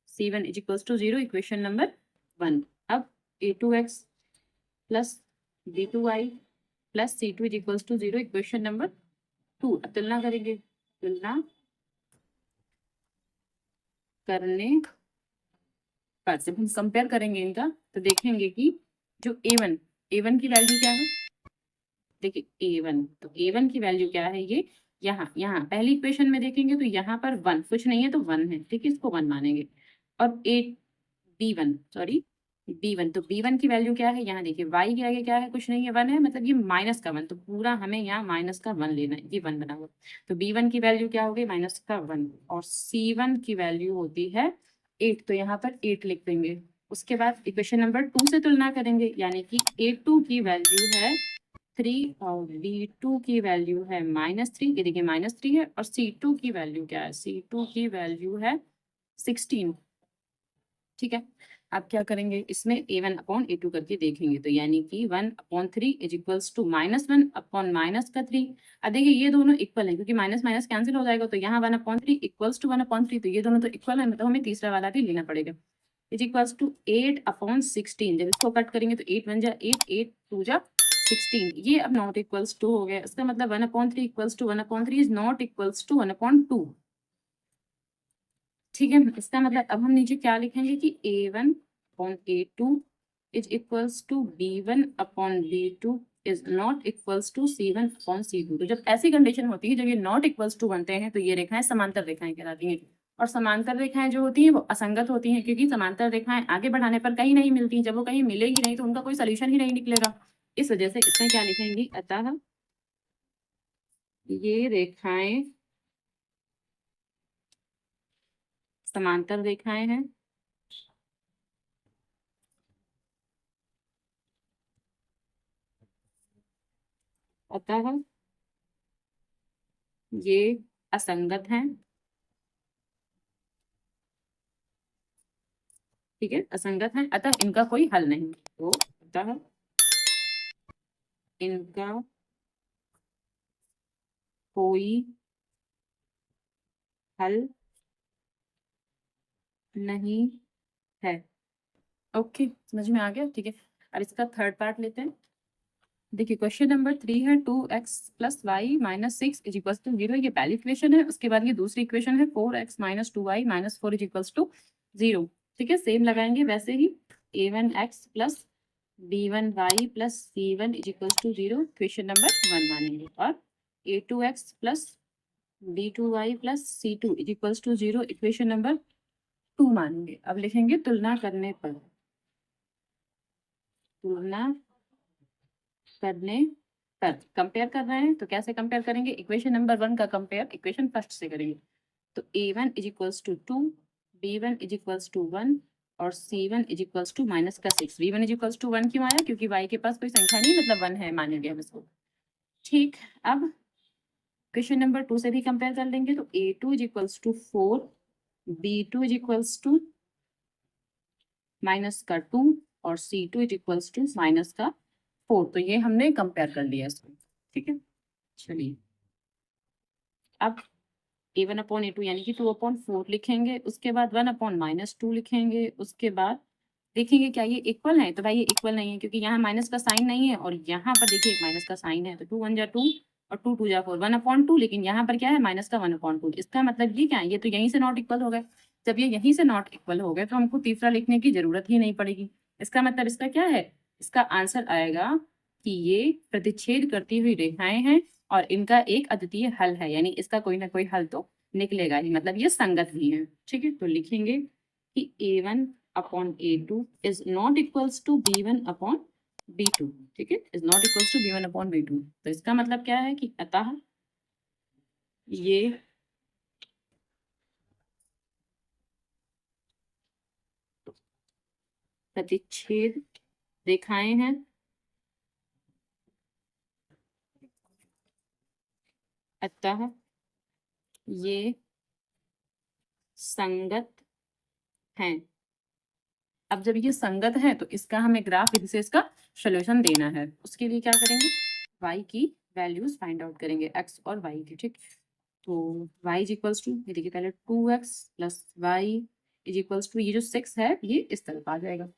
c1 equals to 0, equation number 1। अब a2x plus b2y plus c2 is equals to 0, equation number 2। अब तुलना करेंगे, तुलना करने पर जब हम कंपेयर करेंगे इनका तो देखेंगे कि जो a1 की वैल्यू क्या है। देखिए a1, तो a1 की वैल्यू क्या है, ये यहाँ यहाँ पहली इक्वेशन में देखेंगे तो यहाँ पर 1 कुछ नहीं है तो 1 है, ठीक है, इसको 1 मानेंगे। और b1 सॉरी b1, तो b1 की वैल्यू क्या है, यहाँ देखिए y के आगे क्या है, कुछ नहीं है, 1 है, मतलब ये माइनस का 1, तो पूरा हमें यहाँ माइनस का 1 लेना है, ये 1 बना हुआ। तो b1 की वैल्यू क्या होगी, माइनस का 1, और c1 की वैल्यू होती है 8, तो यहाँ पर 8 लिख देंगे। उसके बाद इक्वेशन नंबर 2 से तुलना करेंगे, यानी कि a2 की वैल्यू है 3 और b2 की वैल्यू है -3, ये देखिए -3 है, और c2 की वैल्यू क्या है, c2 की वैल्यू है 16, ठीक है। अब क्या करेंगे, इसमें a1 अपॉन a2 करके देखेंगे, तो यानी कि 1/3 इज इक्वल्स टू -1 अपॉन -3। अब देखिए ये दोनों इक्वल है, क्योंकि माइनस माइनस कैंसिल हो जाएगा, तो यहाँ 1/3 इक्वल्स टू 1/3, तो ये दोनों तो इक्वल है, मतलब हमें तीसरा वाला भी लेना पड़ेगा। इज इक्वल्स टू 8/16, जब इसको कट करेंगे तो 8 बन जा 8, 8 2 जा 16, ये अब नॉट इक्वल्स टू हो गया। इसका मतलब 1/3 equals to 1/3 is not equals to 1/2, ठीक है। इसका मतलब अब हम नीचे क्या लिखेंगे कि a1 upon a2 is equals to b1 upon b2 is not equals to c1 upon c2। तो जब ऐसी कंडीशन होती है, जब ये नॉट इक्वल्स टू बनते हैं, तो ये रेखाएं समांतर रेखाएं कहलाती हैं। और समांतर रेखाएं जो होती हैं वो असंगत होती हैं, क्योंकि समांतर रेखाएं आगे बढ़ाने पर कहीं नहीं मिलती। जब वो कहीं मिलेगी नहीं तो उनका कोई सोल्यूशन ही नहीं निकलेगा। इस वजह से इसमें क्या लिखेंगे, अतः ये रेखाएं समांतर रेखाएं हैं, अतः ये असंगत हैं, ठीक है, असंगत हैं, अतः इनका कोई हल नहीं। तो अतः इनका कोई हल नहीं है। ओके, समझ में आ गया, ठीक है। अब इसका थर्ड पार्ट लेते हैं। देखिए क्वेश्चन नंबर 3 है 2x plus y minus 6 is equals to 0, ये पहली इक्वेशन है। उसके बाद ये दूसरी इक्वेशन है 4x minus 2y minus 4 is equals to 0, ठीक है। सेम लगाएंगे वैसे ही, a1x plus b1y plus c1 is equals to 0, equation number 1 मानेंगे। और a2x plus b2y plus c2 is equals to 0, equation number 2 मानेंगे। अब लिखेंगे तुलना करने पर, तुलना करने पर कंपेयर कर रहे हैं तो कैसे कंपेयर करेंगे, इक्वेशन नंबर 1 का कंपेयर इक्वेशन फर्स्ट से करेंगे। तो a1 is equals to 2, b1 is equals to 1 और c1 is equals to minus का 6। b1 इज इक्वल्स टू 1 क्यों आया, क्योंकि y के पास कोई संख्या नहीं, मतलब 1 है, मानेंगे हम इसको, ठीक। अब क्वेश्चन नंबर 2 से भी कंपेयर कर लेंगे, तो a2 is equals to 4, b2 is equals to minus का 2 और c2 is equals to minus का 4। तो ये हमने कंपेयर कर लिया इसको, ठीक है। चलिए अब a1 अपॉन a2 यानी कि 2/4 लिखेंगे, उसके बाद 1/-2 लिखेंगे, उसके बाद देखेंगे क्या ये इक्वल है, तो भाई ये इक्वल नहीं है, क्योंकि यहाँ माइनस का साइन नहीं है और यहाँ पर देखिए एक माइनस का साइन है, तो 2 1 जा 2 और 2 2 जा 4, 1/2, लेकिन यहाँ पर क्या है माइनस का 1/2। इसका मतलब ये क्या है, ये तो यहीं से नॉट इक्वल हो गए। जब ये यहीं से नॉट इक्वल हो गए तो हमको तीसरा लिखने की जरूरत ही नहीं पड़ेगी। इसका मतलब इसका क्या है, इसका आंसर आएगा कि ये प्रतिच्छेद करती हुई रेखाएं हैं और इनका एक अद्वितीय हल है, यानी इसका कोई ना कोई हल तो निकलेगा ही, मतलब ये संगत भी है, ठीक है। तो लिखेंगे कि a1 upon a2 is not equals to b1 upon b2, ठीक है, is not equals to b1 upon b2। तो इसका मतलब क्या है कि अतः ये प्रतिच्छेद रेखाएं हैं, अतः ये संगत हैं। अब जब ये संगत है तो इसका हमें ग्राफ विधि से इसका सोल्यूशन देना है। उसके लिए क्या करेंगे, y की वैल्यूज फाइंड आउट करेंगे, x और y की, ठीक। तो y इज इक्वल्स टू, ये देखिए पहले 2x plus y is equals to, ये जो 6 है ये इस तरफ आ जाएगा,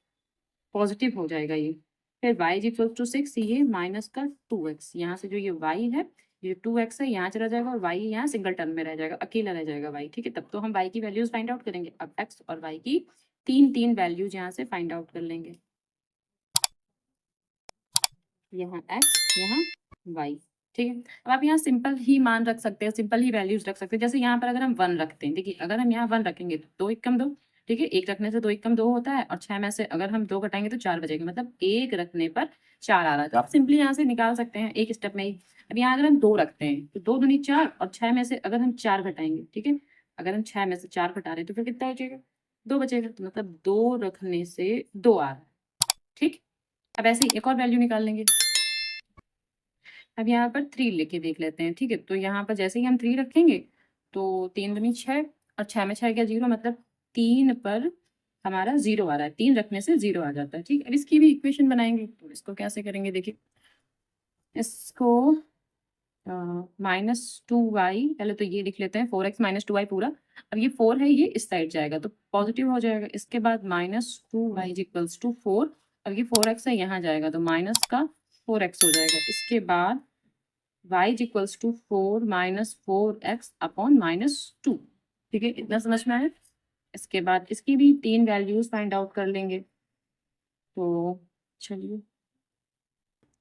पॉजिटिव हो जाएगा ये, फिर y इज इक्वल टू 6, ये माइनस का 2x, यहाँ से जो ये y है, ये 2x है, यहाँ चला जाएगा और y यहाँ सिंगल टर्म में रह जाएगा, अकेला रह जाएगा y। ठीक है, तब तो हम y की वैल्यूज फाइंड आउट करेंगे। अब x और y की तीन तीन वैल्यूज यहाँ से फाइंड आउट कर लेंगे। यहाँ x, यहाँ y। ठीक है, अब आप यहाँ सिंपल ही मान रख सकते हैं, सिंपल ही वैल्यूज रख सकते हैं। जैसे यहाँ पर अगर हम 1 रखते हैं, देखिए अगर हम यहाँ 1 रखेंगे तो 2 1 2, ठीक है, 1 रखने से 2 1 2 होता है, और 6 में से अगर हम 2 घटाएंगे तो 4 बचेगा, मतलब 1 रखने पर 4 आ रहा है। तो आप सिंपली यहाँ से निकाल सकते हैं एक स्टेप में ही। अब यहाँ अगर हम 2 रखते हैं तो 2 दूनी 4, और 6 में से अगर हम 4 घटाएंगे, ठीक है, अगर हम 6 में से 4 घटा रहे हैं तो फिर कितना बचेगा, 2 बचेगा, तो मतलब 2 रखने से 2 आ रहा है। ठीक, अब ऐसे ही एक और वैल्यू निकाल लेंगे। अब यहाँ पर 3 लेके देख लेते हैं। ठीक है, तो यहाँ पर जैसे ही हम 3 रखेंगे तो 3 दूनी 6, और 6 में 6 गया 0, मतलब 3 पर हमारा 0 आ रहा है, 3 रखने से 0 आ जाता है। ठीक, अब इसकी भी इक्वेशन बनाएंगे, तो इसको कैसे करेंगे, देखिए इसको -2y, पहले तो ये लिख लेते हैं, 4x - 2y पूरा। अब ये 4 है, ये इस साइड जाएगा तो पॉजिटिव हो जाएगा। इसके बाद -2y इक्वल्स टू 4, अब ये 4x है, यहाँ जाएगा तो माइनस का 4x हो जाएगा। इसके बाद y equals to 4 - 4x upon -2। ठीक है, इतना समझ में आया। इसके बाद इसकी भी 3 वैल्यूज फाइंड आउट कर लेंगे। तो चलिए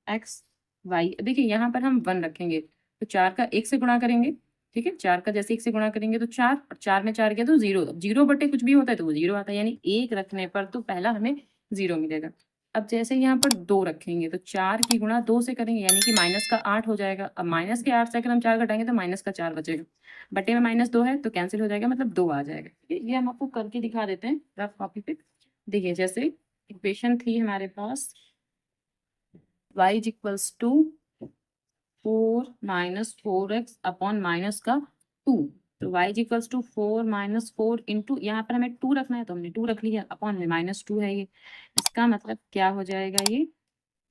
x y, देखिए यहाँ पर हम 1 रखेंगे तो 4 का 1 से गुणा करेंगे। ठीक है, 4 का जैसे 1 से गुणा करेंगे तो 4, और 4 में 4 गया तो 0, 0 बटे कुछ भी होता है तो वो 0 आता है, यानी 1 रखने पर तो पहला हमें 0 मिलेगा। अब जैसे यहाँ पर 2 रखेंगे तो 4 की गुणा 2 से करेंगे, यानी कि माइनस का 8 हो जाएगा। अब माइनस के 8 से अगर हम 4 घटाएंगे तो माइनस का 4 बचेगा, बटे में -2 है तो कैंसिल हो जाएगा, मतलब 2 आ जाएगा। ठीक है, ये हम आपको करके दिखा देते हैं रफ कॉपी पे। देखिए जैसे इक्वेशन थी हमारे पास y is equals to 4 - 4x upon minus का 2, तो y is equals to 4 - 4 into, यहाँ पर हमें 2 रखना है तो हमने 2 रख लिया, अपॉन में -2 है ये। इसका मतलब क्या हो जाएगा ये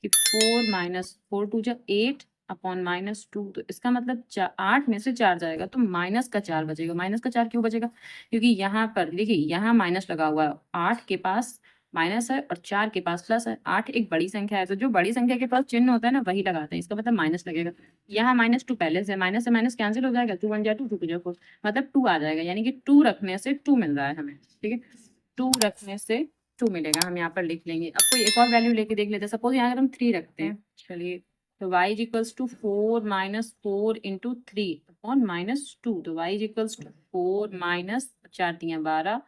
कि 4 - 4 2 जा 8 अपॉन -2, तो इसका मतलब 8 में से 4 जाएगा तो माइनस का 4 बचेगा। माइनस का 4 क्यों बचेगा, क्योंकि यहाँ पर देखिए यहाँ माइनस लगा हुआ है, 8 के पास माइनस है और 4 के पास प्लस है। 8 एक बड़ी संख्या है, तो जो बड़ी संख्या के पास चिन्ह होता है ना वही लगाते हैं, इसका मतलब माइनस लगेगा। यहाँ -2 पहले से माइनस कैंसिल हो जाएगा, 2 1 जा 2, 2 2 जा 4, मतलब 2 आ जाएगा, यानी कि 2 रखने से 2 मिल रहा है हमें। ठीक है, 2 रखने से 2 मिलेगा, हम यहाँ पर लिख लेंगे। अब कोई एक और वैल्यू लेके देख लेते हैं, सपोज यहाँ अगर हम 3 रखते हैं, चलिए तो y is equals to 4 - 4 into 3 upon -2, तो y is equals to 4 minus 4 3 12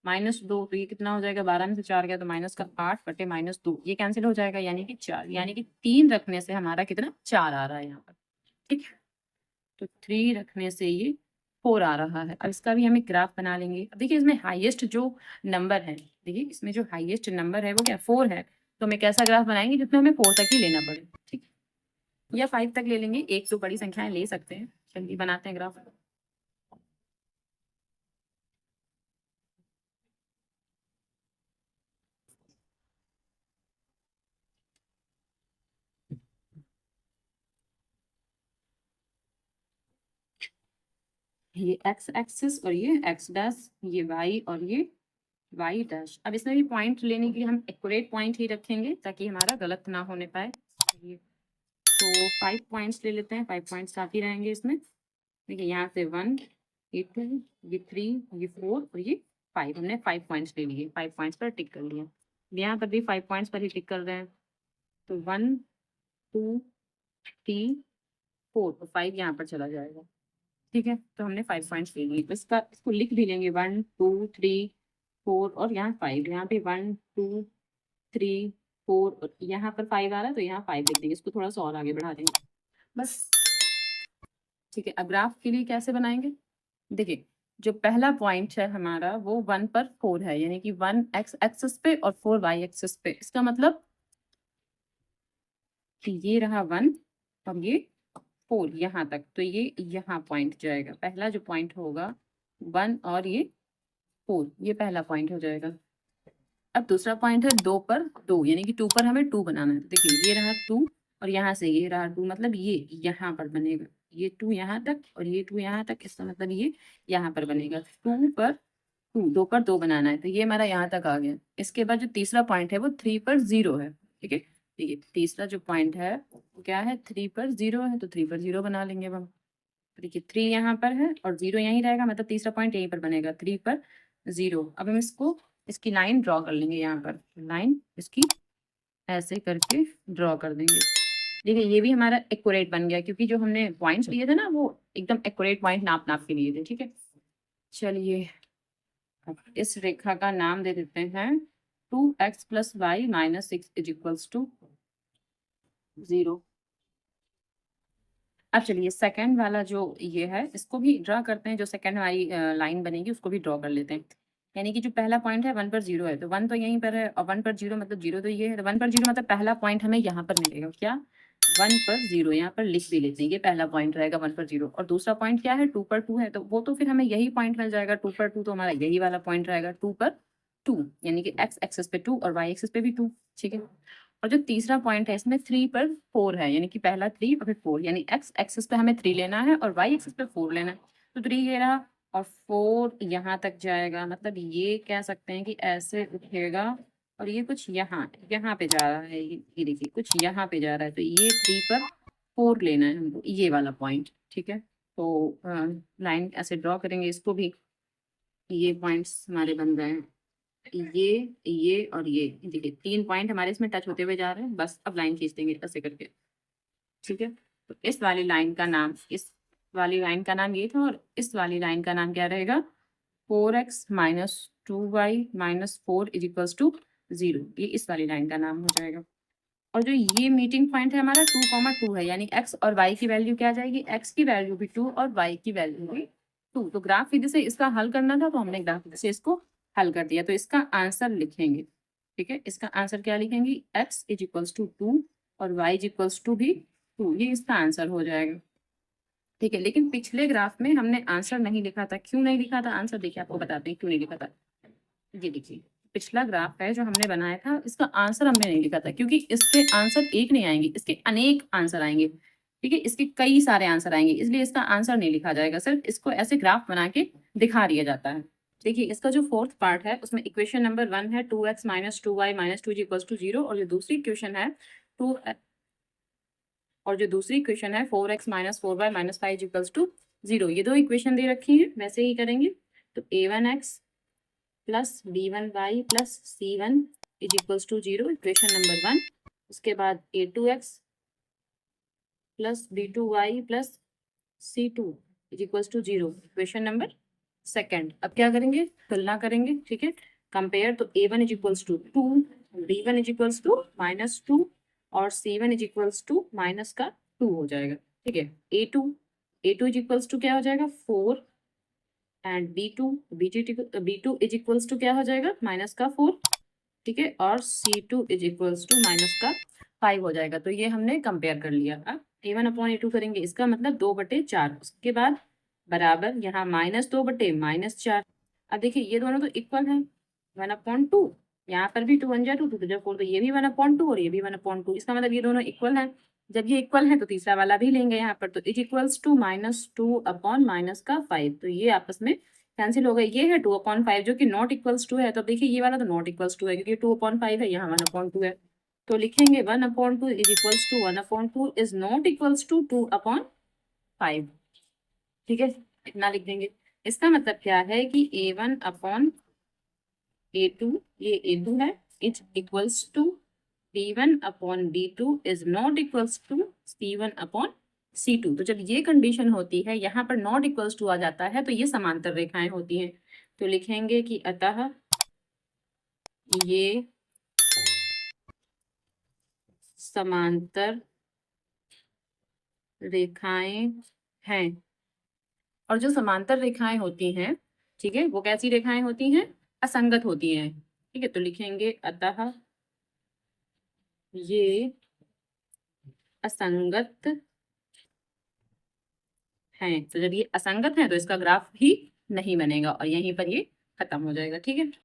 -2, तो ये कितना हो जाएगा, 12 में से 4 गया तो माइनस का 8 बटे -2, ये कैंसिल हो जाएगा, यानी कि 4, यानी कि 3 रखने से हमारा कितना 4 आ रहा है यहाँ पर। ठीक है, तो 3 रखने से ये 4 आ रहा है। अब इसका भी हम एक ग्राफ बना लेंगे। अब देखिए इसमें हाईएस्ट जो नंबर है, देखिए इसमें जो हाईएस्ट नंबर है वो क्या 4 है, तो हमें कैसा ग्राफ बनाएंगे जिसमें हमें 4 तक ही लेना पड़े। ठीक, या 5 तक ले लेंगे, एक तो बड़ी संख्याएं ले सकते हैं। चलिए बनाते हैं ग्राफ। ये x एक्सिस और ये x डैश, ये y और ये y डैश। अब इसमें भी पॉइंट लेने के लिए हम एक्यूरेट पॉइंट ही रखेंगे ताकि हमारा गलत ना होने पाए। तो 5 पॉइंट्स ले लेते हैं, 5 पॉइंट्स काफी रहेंगे इसमें। देखिए यहाँ से 1, ये 2, ये 3, ये 4 और ये 5, हमने 5 पॉइंट्स ले लिए, 5 पॉइंट्स पर टिक कर लिया। यहाँ पर भी 5 पॉइंट्स पर ही टिक कर रहे हैं, तो 1 2 3 4, तो 5 यहाँ पर चला जाएगा। ठीक है, तो हमने 5 पॉइंट्स ले लिए, तो इसको लिख भी लेंगे 1 2 3 4 और यहाँ 5, यहाँ पे 1 2 3 4 और यहाँ पर 5 आ रहा है तो यहाँ 5 लिख देंगे, इसको थोड़ा सा और आगे बढ़ा देंगे बस। ठीक है, अब ग्राफ के लिए कैसे बनाएंगे, देखिए जो पहला पॉइंट है हमारा वो 1 पर 4 है, यानी कि 1 x एक्सिस पे और 4 y एक्सिस पे। इसका मतलब कि ये रहा 1 और ये 4 यहाँ तक, तो ये यहाँ पॉइंट जाएगा, पहला जो पॉइंट होगा 1 और ये 4, ये पहला पॉइंट हो जाएगा। अब दूसरा पॉइंट है 2 पर 2, यानी कि 2 पर हमें 2 बनाना है, तो देखिए ये रहा 2 और यहाँ से ये रहा 2, मतलब ये यहाँ पर बनेगा, ये 2 यहाँ तक और ये 2 यहाँ तक, इसका मतलब ये यहाँ पर बनेगा। 2 पर 2, 2 पर 2 बनाना है, तो ये हमारा यहाँ तक आ गया। इसके बाद जो तीसरा पॉइंट है वो 3 पर 0 है। ठीक है, ठीक है, तीसरा जो पॉइंट है वो क्या है, 3 पर 0 है, तो 3 पर 0 बना लेंगे अब हम। देखिए 3 यहाँ पर है और 0 यहीं रहेगा, मतलब तीसरा पॉइंट यहीं पर बनेगा, 3 पर 0। अब हम इसको, इसकी लाइन ड्रॉ कर लेंगे, यहाँ पर लाइन इसकी ऐसे करके ड्रॉ कर देंगे। देखिए ये भी हमारा एक्यूरेट बन गया, क्योंकि जो हमने पॉइंट्स लिए थे ना वो एकदम एक्यूरेट पॉइंट नाप नाप के लिए थे। ठीक है, चलिए अब इस रेखा का नाम दे देते हैं 2x + y - 6 = 0। अब चलिए सेकंड वाला जो ये है इसको भी ड्रॉ करते हैं, जो सेकंड वाली लाइन बनेगी उसको भी ड्रॉ कर लेते हैं। यानी कि जो पहला पॉइंट है 1 पर 0 है, तो 1 तो यहीं पर है और 1 पर 0 मतलब 0 तो ये है, तो 1 पर 0 मतलब पहला पॉइंट हमें यहाँ पर मिलेगा, क्या 1 पर 0, यहाँ पर लिख भी लेते हैं, ये पहला पॉइंट रहेगा 1 पर 0। और दूसरा पॉइंट क्या है 2 पर 2 है, तो वो तो फिर हमें यही पॉइंट मिल जाएगा, 2 पर 2 तो हमारा यही वाला पॉइंट रहेगा, 2 पर 2, यानी कि x एक्सिस पे 2 और y एक्सिस पे भी 2। ठीक है, और जो तीसरा पॉइंट है इसमें 3 पर 4 है, यानी कि पहला 3 और फिर 4, यानी x एक्सिस पे हमें 3 लेना है और y एक्सिस पे 4 लेना है। तो 3 ये रहा और 4 यहाँ तक जाएगा, मतलब ये कह सकते हैं कि ऐसे उठेगा और ये कुछ यहाँ यहाँ पे जा रहा है, ये देखिए कुछ यहाँ पे जा रहा है, तो ये 3 पर 4 लेना है हमको, ये वाला पॉइंट। ठीक है, तो लाइन ऐसे ड्रॉ करेंगे इसको भी, ये पॉइंट्स हमारे बन गए हैं, ये और ये देखिए 3 पॉइंट हमारे इसमें टच होते हुए जा रहे हैं, बस अब लाइन खींच देंगे ऐसे करके। ठीक है, तो इस वाली लाइन का नाम, इस वाली लाइन का नाम ये था और इस वाली लाइन का नाम क्या रहेगा, 4x - 2y - 4 = 0, ये इस वाली लाइन का नाम हो जाएगा। और जो ये मीटिंग पॉइंट है हमारा 2, 2 है, यानी x और y की वैल्यू क्या आ जाएगी, x की वैल्यू भी 2 और y की वैल्यू भी 2। तो ग्राफ विधि से इसका हल करना था, तो हमने ग्राफ विधि से इसको हल कर दिया, तो इसका आंसर लिखेंगे। ठीक है, इसका आंसर क्या लिखेंगे, x = 2 और y = भी 2, ये इसका आंसर हो जाएगा। ठीक है, लेकिन पिछले ग्राफ में हमने आंसर नहीं लिखा था, क्यों नहीं लिखा था आंसर, देखिए आपको बताते हैं क्यों नहीं लिखा था। ये देखिए पिछला ग्राफ है जो हमने बनाया था, इसका आंसर हमने नहीं लिखा था, क्योंकि इसके आंसर एक नहीं आएंगे, इसके अनेक आंसर आएंगे। ठीक है, इसके कई सारे आंसर आएंगे, इसलिए इसका आंसर नहीं लिखा जाएगा, सिर्फ इसको ऐसे ग्राफ बना के दिखा दिया जाता है। देखिए इसका जो फोर्थ पार्ट है उसमें इक्वेशन नंबर 1 है 2x - 2y - 2 = 0, और जो दूसरी इक्वेशन है 2 और जो दूसरी इक्वेशन है 4x - 4y - 5 = 0, ये दो इक्वेशन दे रखी हैं, वैसे ही करेंगे। तो a1x + b1y + c1 = 0, equation number 1। उसके बाद a2x + b2y + c2 = 0, equation number 2। अब क्या करेंगे, तुलना करेंगे। ठीक है, कंपेयर, तो a1 = 2, b1 = -2 और c1 = -2 हो जाएगा। ठीक है, a2 = क्या हो जाएगा 4 एंड b2 = क्या हो जाएगा -4। ठीक है, और c2 = -5 हो जाएगा। तो ये हमने कंपेयर कर लिया। अब a1/a2 करेंगे, इसका मतलब 2/4, उसके बाद बराबर यहाँ -2/-4। अब देखिए ये दोनों तो इक्वल हैं, 1/2, यहाँ पर भी 2 1 जा 2, 2 4, तो ये भी 1/2 और ये भी 1/2, इसका मतलब ये दोनों इक्वल हैं। जब ये इक्वल है तो तीसरा वाला भी लेंगे यहाँ पर, तो = -2/-5, तो ये आपस में कैंसिल हो गए। ये है 2/5 जो कि नॉट इक्वल्स टू है, तो देखिए ये वाला तो नॉट इक्वल्स टू है, क्योंकि 2/5 है, यहाँ 1/2 है, तो लिखेंगे 1/2 = 1/2 इज नॉट इक्वल्स टू 2/5। ठीक है, इतना लिख देंगे। इसका मतलब क्या है कि a1/a2, ये a2 है, is equals to b1/b2 is not equals to c1/c2। तो जब ये कंडीशन होती है, यहाँ पर नॉट इक्वल्स टू आ जाता है, तो ये समांतर रेखाएं होती हैं। तो लिखेंगे कि अतः ये समांतर रेखाएं हैं। और जो समांतर रेखाएं होती हैं, ठीक है, वो कैसी रेखाएं होती हैं, असंगत होती हैं। ठीक है, तो लिखेंगे अतः ये असंगत हैं। तो जब ये असंगत है तो इसका ग्राफ भी नहीं बनेगा और यहीं पर ये खत्म हो जाएगा। ठीक है।